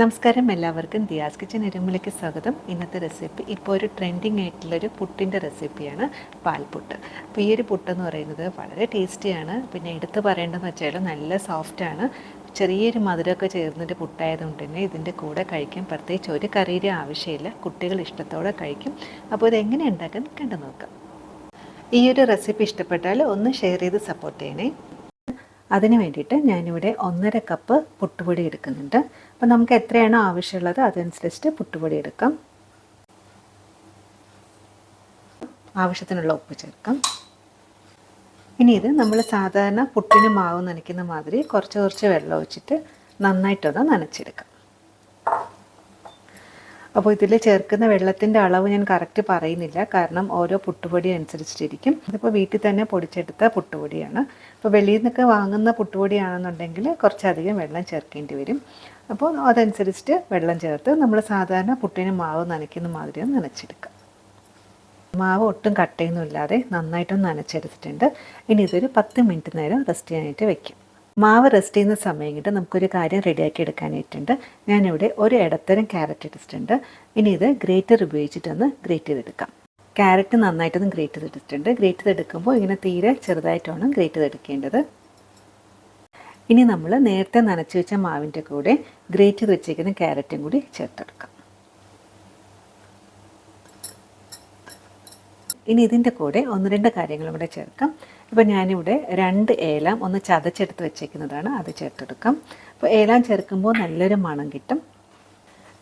നമസ്കാരം, എല്ലാവർക്കും ദിയാസ് കിച്ചൻ ഇരുമ്പിലേക്ക് സ്വാഗതം. ഇന്നത്തെ റെസിപ്പി ഇപ്പോൾ ഒരു ട്രെൻഡിങ് ആയിട്ടുള്ളൊരു പുട്ടിൻ്റെ റെസിപ്പിയാണ് പാൽപുട്ട്. അപ്പോൾ ഈ ഒരു പുട്ടെന്ന് പറയുന്നത് വളരെ ടേസ്റ്റിയാണ്. പിന്നെ എടുത്ത് പറയേണ്ടതെന്ന് വെച്ചാൽ നല്ല സോഫ്റ്റാണ്. ചെറിയൊരു മധുരമൊക്കെ ചേർന്നിട്ട് പുട്ടായതുകൊണ്ട് തന്നെ ഇതിൻ്റെ കൂടെ കഴിക്കാൻ പ്രത്യേകിച്ച് ഒരു കറിയുടെ ആവശ്യമില്ല. കുട്ടികൾ ഇഷ്ടത്തോടെ കഴിക്കും. അപ്പോൾ ഇതെങ്ങനെ ഉണ്ടാക്കാൻ കണ്ടു നോക്കാം. ഈ ഒരു റെസിപ്പി ഇഷ്ടപ്പെട്ടാൽ ഒന്ന് ഷെയർ ചെയ്ത് സപ്പോർട്ട് ചെയ്യണേ. അതിന് വേണ്ടിയിട്ട് ഞാനിവിടെ 1.5 കപ്പ് പുട്ടുപൊടി എടുക്കുന്നുണ്ട്. അപ്പോൾ നമുക്ക് എത്രയാണോ ആവശ്യമുള്ളത് അതനുസരിച്ചിട്ട് പുട്ടുപൊടി എടുക്കാം. ആവശ്യത്തിനുള്ള ഉപ്പ് ചേർക്കാം. ഇനി ഇത് നമ്മൾ സാധാരണ പുട്ടിന് മാവ് നനയ്ക്കുന്ന മാതിരി കുറച്ച് വെള്ളം ഒഴിച്ചിട്ട് നന്നായിട്ടൊന്ന് നനച്ചെടുക്കാം. അപ്പോൾ ഇതിൽ ചേർക്കുന്ന വെള്ളത്തിൻ്റെ അളവ് ഞാൻ കറക്റ്റ് പറയുന്നില്ല, കാരണം ഓരോ പുട്ടുപൊടി അനുസരിച്ചിട്ടിരിക്കും. ഇതിപ്പോൾ വീട്ടിൽ തന്നെ പൊടിച്ചെടുത്ത പുട്ടുപൊടിയാണ്. അപ്പോൾ വെളിയിൽ നിന്നൊക്കെ വാങ്ങുന്ന പുട്ടുപൊടിയാണെന്നുണ്ടെങ്കിൽ കുറച്ചധികം വെള്ളം ചേർക്കേണ്ടി വരും. അപ്പോൾ അതനുസരിച്ചിട്ട് വെള്ളം ചേർത്ത് നമ്മൾ സാധാരണ പുട്ടിന് മാവ് നനയ്ക്കുന്ന മാതിരി നനച്ചെടുക്കാം. മാവ് ഒട്ടും കട്ടയൊന്നും ഇല്ലാതെ നന്നായിട്ടൊന്ന് നനച്ചെടുത്തിട്ടുണ്ട്. ഇനി ഇതൊരു 10 മിനിറ്റ് നേരം റെസ്റ്റ് ചെയ്യാനായിട്ട് വെക്കും. മാവ് റെസ്റ്റ് ചെയ്യുന്ന സമയം കിട്ടും നമുക്കൊരു കാര്യം റെഡിയാക്കി എടുക്കാനായിട്ടുണ്ട്. ഞാനിവിടെ ഒരു ഇടത്തരം ക്യാരറ്റ് എടുത്തിട്ടുണ്ട്. ഇനി ഇത് ഗ്രേറ്റർ ഉപയോഗിച്ചിട്ടൊന്ന് ഗ്രേറ്റ് ചെയ്തെടുക്കാം. ക്യാരറ്റ് നന്നായിട്ടൊന്ന് ഗ്രേറ്റ് ചെയ്തെടുത്തിട്ടുണ്ട്. ഗ്രേറ്റ് ചെയ്തെടുക്കുമ്പോൾ ഇങ്ങനെ തീരെ ചെറുതായിട്ടാണ് ഗ്രേറ്റ് ചെയ്തെടുക്കേണ്ടത്. ഇനി നമ്മൾ നേരത്തെ നനച്ച് വെച്ച മാവിൻ്റെ കൂടെ ഗ്രേറ്റ് ചെയ്ത് വെച്ചേക്കുന്ന ക്യാരറ്റും കൂടി ചേർത്തെടുക്കാം. ഇനി ഇതിൻ്റെ കൂടെ 1-2 കാര്യങ്ങളും കൂടെ ചേർക്കാം. ഇപ്പോൾ ഞാനിവിടെ 2 ഏലം ഒന്ന് ചതച്ചെടുത്ത് വെച്ചേക്കുന്നതാണ്, അത് ചേർത്തെടുക്കാം. അപ്പോൾ ഏലം ചേർക്കുമ്പോൾ നല്ലൊരു മണം കിട്ടും.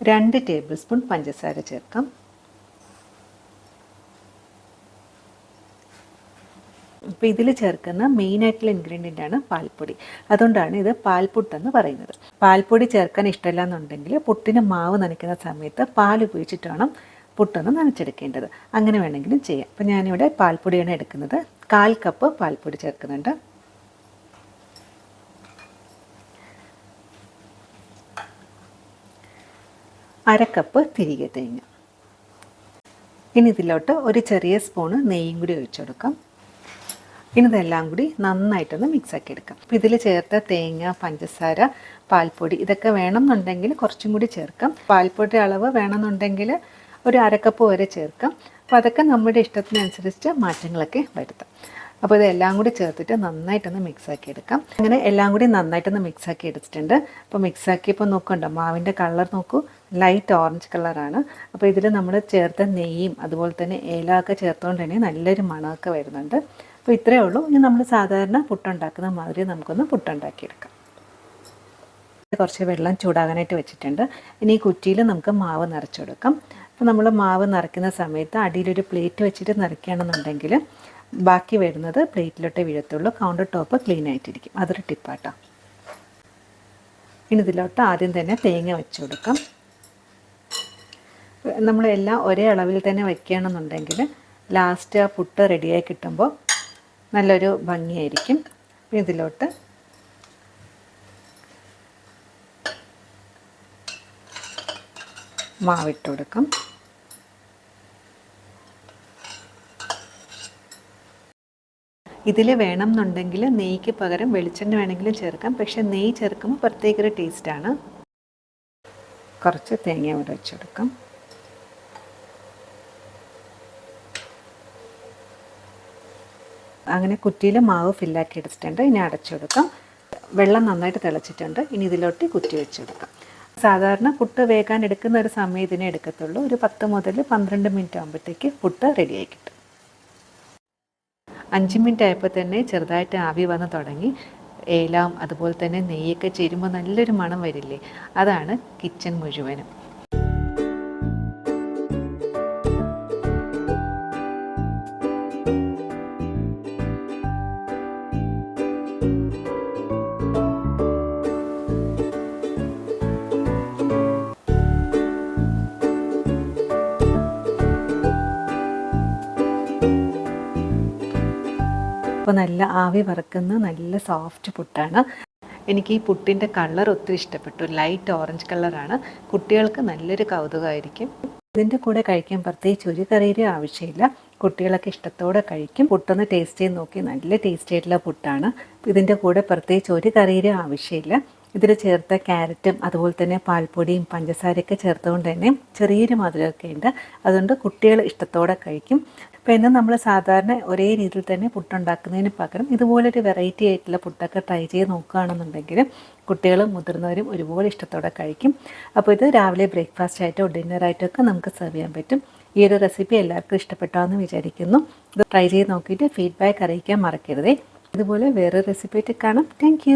2 ടേബിൾ സ്പൂൺ പഞ്ചസാര ചേർക്കാം. അപ്പോൾ ഇതിൽ ചേർക്കുന്ന മെയിനായിട്ടുള്ള ഇൻഗ്രീഡിയൻ്റാണ് പാൽപ്പൊടി. അതുകൊണ്ടാണ് ഇത് പാൽപുട്ടെന്ന് പറയുന്നത്. പാൽപ്പൊടി ചേർക്കാൻ ഇഷ്ടമില്ല എന്നുണ്ടെങ്കിൽ പുട്ടിന് മാവ് നനയ്ക്കുന്ന സമയത്ത് പാൽ ഉപയോഗിച്ചിട്ട് വേണം പുട്ടൊന്ന് നനച്ചെടുക്കേണ്ടത്. അങ്ങനെ വേണമെങ്കിലും ചെയ്യാം. അപ്പോൾ ഞാനിവിടെ പാൽപ്പൊടിയാണ് എടുക്കുന്നത്. 1/4 കപ്പ് പാൽപ്പൊടി ചേർക്കുന്നുണ്ട്. അരക്കപ്പ് തിരികെ തേങ്ങ. ഇനി ഇതിലോട്ട് ഒരു ചെറിയ സ്പൂണ് നെയ്യും കൂടി ഒഴിച്ചു കൊടുക്കാം. ഇനി ഇതെല്ലാം കൂടി നന്നായിട്ടൊന്ന് മിക്സാക്കി എടുക്കാം. അപ്പോൾ ഇതിൽ ചേർത്ത തേങ്ങ, പഞ്ചസാര, പാൽപ്പൊടി ഇതൊക്കെ വേണമെന്നുണ്ടെങ്കിൽ കുറച്ചും കൂടി ചേർക്കാം. പാൽപ്പൊടി അളവ് വേണമെന്നുണ്ടെങ്കിൽ ഒരു 1/2 കപ്പ് വരെ ചേർക്കാം. അപ്പോൾ അതൊക്കെ നമ്മുടെ ഇഷ്ടത്തിനനുസരിച്ച് മാറ്റങ്ങളൊക്കെ വരുത്താം. അപ്പോൾ ഇതെല്ലാം കൂടി ചേർത്തിട്ട് നന്നായിട്ടൊന്ന് മിക്സാക്കി എടുക്കാം. അങ്ങനെ എല്ലാം കൂടി നന്നായിട്ടൊന്ന് മിക്സാക്കി എടുത്തിട്ടുണ്ട്. അപ്പോൾ മിക്സാക്കിയപ്പോൾ നോക്കണ്ടോ, മാവിൻ്റെ കളർ നോക്കൂ, ലൈറ്റ് ഓറഞ്ച് കളറാണ്. അപ്പോൾ ഇതിൽ നമ്മൾ ചേർത്ത നെയ്യും അതുപോലെ തന്നെ ഏലമൊക്കെ ചേർത്തുകൊണ്ട് തന്നെ നല്ലൊരു മണമൊക്കെ വരുന്നുണ്ട്. അപ്പോൾ ഇത്രയേ ഉള്ളൂ. ഇനി നമ്മൾ സാധാരണ പുട്ടുണ്ടാക്കുന്ന മാതിരി നമുക്കൊന്ന് പുട്ടുണ്ടാക്കിയെടുക്കാം. കുറച്ച് വെള്ളം ചൂടാകാനായിട്ട് വെച്ചിട്ടുണ്ട്. ഇനി ഈ കുറ്റിയിൽ നമുക്ക് മാവ് നിറച്ചെടുക്കാം. അപ്പോൾ നമ്മൾ മാവ് നിറയ്ക്കുന്ന സമയത്ത് അടിയിലൊരു പ്ലേറ്റ് വെച്ചിട്ട് നിറയ്ക്കുകയാണെന്നുണ്ടെങ്കിൽ ബാക്കി വരുന്നത് പ്ലേറ്റിലോട്ടേ വീഴത്തുള്ളൂ. കൗണ്ടർ ടോപ്പ് ക്ലീൻ ആയിട്ടിരിക്കും. അതൊരു ടിപ്പാട്ടോ. ഇനി ഇതിലോട്ട് ആദ്യം തന്നെ തേങ്ങ വെച്ച് കൊടുക്കാം. നമ്മളെല്ലാം ഒരേ അളവിൽ തന്നെ വയ്ക്കുകയാണെന്നുണ്ടെങ്കിൽ ലാസ്റ്റ് ആ പുട്ട് റെഡിയായി കിട്ടുമ്പോൾ നല്ലൊരു ഭംഗിയായിരിക്കും. ഇതിലോട്ട് മാവിട്ട് കൊടുക്കാം. ഇതിൽ വേണം എന്നുണ്ടെങ്കിൽ നെയ്ക്ക് പകരം വെളിച്ചെണ്ണ വേണമെങ്കിലും ചേർക്കാം. പക്ഷേ നെയ്യ് ചേർക്കുമ്പോൾ പ്രത്യേക ഒരു ടേസ്റ്റാണ്. കുറച്ച് തേങ്ങ ഇവിടെ വെച്ചെടുക്കാം. അങ്ങനെ കുറ്റിയിൽ മാവ് ഫില്ലാക്കി എടുത്തിട്ടുണ്ട്. ഇനി അടച്ചെടുക്കാം. വെള്ളം നന്നായിട്ട് തിളച്ചിട്ടുണ്ട്. ഇനി ഇതിലോട്ട് കുറ്റി വെച്ചെടുക്കാം. സാധാരണ പുട്ട് വേകാൻ എടുക്കുന്ന ഒരു സമയം ഇതിനെ എടുക്കത്തുള്ളൂ. ഒരു 10 മുതൽ 12 മിനിറ്റ് ആകുമ്പോഴത്തേക്ക് പുട്ട് റെഡിയായി കിട്ടും. 5 മിനിറ്റ് ആയപ്പോൾ തന്നെ ചെറുതായിട്ട് ആവി വന്ന് തുടങ്ങി. ഏലം അതുപോലെ തന്നെ നെയ്യൊക്കെ ചേരുമ്പോൾ നല്ലൊരു മണം വരില്ലേ, അതാണ് കിച്ചൺ മുഴുവനും. അപ്പോൾ നല്ല ആവി വറക്കുന്ന നല്ല സോഫ്റ്റ് പുട്ടാണ്. എനിക്ക് ഈ പുട്ടിൻ്റെ കളർ ഒത്തിരി ഇഷ്ടപ്പെട്ടു. ലൈറ്റ് ഓറഞ്ച് കളറാണ്. കുട്ടികൾക്ക് നല്ലൊരു കൗതുകമായിരിക്കും. ഇതിൻ്റെ കൂടെ കഴിക്കാൻ പ്രത്യേകിച്ച് ഒരു കറിയുടെ ആവശ്യമില്ല. കുട്ടികളൊക്കെ ഇഷ്ടത്തോടെ കഴിക്കും. പുട്ടൊന്ന് ടേസ്റ്റ് ചെയ്ത് നോക്കി. നല്ല ടേസ്റ്റി ആയിട്ടുള്ള പുട്ടാണ്. ഇതിൻ്റെ കൂടെ പ്രത്യേകിച്ച് ഒരു കറിയുടെ ആവശ്യമില്ല. ഇതിൽ ചേർത്ത ക്യാരറ്റും അതുപോലെ തന്നെ പാൽപ്പൊടിയും പഞ്ചസാരയൊക്കെ ചേർത്തുകൊണ്ട് തന്നെ ചെറിയൊരു മധുരമൊക്കെ ഉണ്ട്. അതുകൊണ്ട് കുട്ടികൾ ഇഷ്ടത്തോടെ കഴിക്കും. അപ്പോൾ ഇന്ന് നമ്മൾ സാധാരണ ഒരേ രീതിയിൽ തന്നെ പുട്ടുണ്ടാക്കുന്നതിന് പകരം ഇതുപോലൊരു വെറൈറ്റി ആയിട്ടുള്ള പുട്ടൊക്കെ ട്രൈ ചെയ്ത് നോക്കുകയാണെന്നുണ്ടെങ്കിൽ കുട്ടികളും മുതിർന്നവരും ഒരുപോലെ ഇഷ്ടത്തോടെ കഴിക്കും. അപ്പോൾ ഇത് രാവിലെ ബ്രേക്ക്ഫാസ്റ്റ് ആയിട്ടോ ഡിന്നറായിട്ടോ ഒക്കെ നമുക്ക് സെർവ് ചെയ്യാൻ പറ്റും. ഈ ഒരു റെസിപ്പി എല്ലാവർക്കും ഇഷ്ടപ്പെട്ടാന്ന് വിചാരിക്കുന്നു. ഇത് ട്രൈ ചെയ്ത് നോക്കിയിട്ട് ഫീഡ്ബാക്ക് അറിയിക്കാൻ മറക്കരുതേ. ഇതുപോലെ വേറെ റെസിപ്പി ആയിട്ട് കാണാം. താങ്ക്